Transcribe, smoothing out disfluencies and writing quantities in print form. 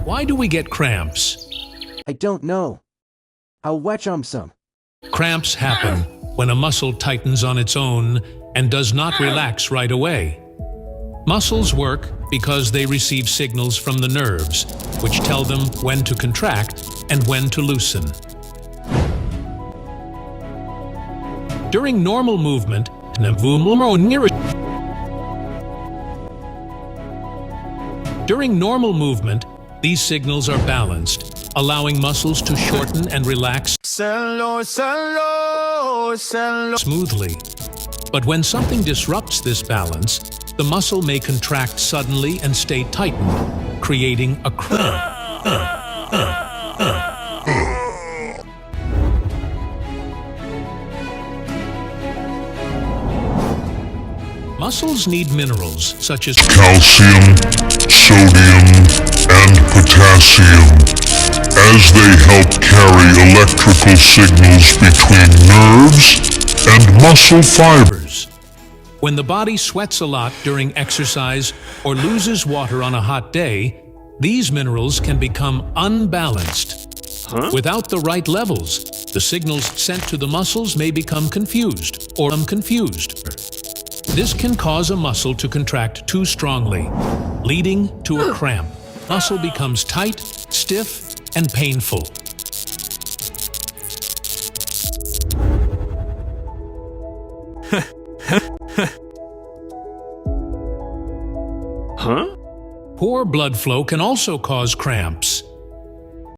Why do we get cramps? I don't know. I'll watch Aumsum. Cramps happen when a muscle tightens on its own and does not relax right away. Muscles work because they receive signals from the nerves, which tell them when to contract and when to loosen. During normal movement, these signals are balanced, allowing muscles to shorten and relax smoothly. But when something disrupts this balance, the muscle may contract suddenly and stay tightened, creating a cramp. Muscles need minerals such as calcium, sodium, and potassium, as they help carry electrical signals between nerves and muscle fibers. When the body sweats a lot during exercise or loses water on a hot day, these minerals can become unbalanced. Without the right levels, the signals sent to the muscles may become confused. This can cause a muscle to contract too strongly, leading to a cramp. Muscle becomes tight, stiff, and painful. Poor blood flow can also cause cramps.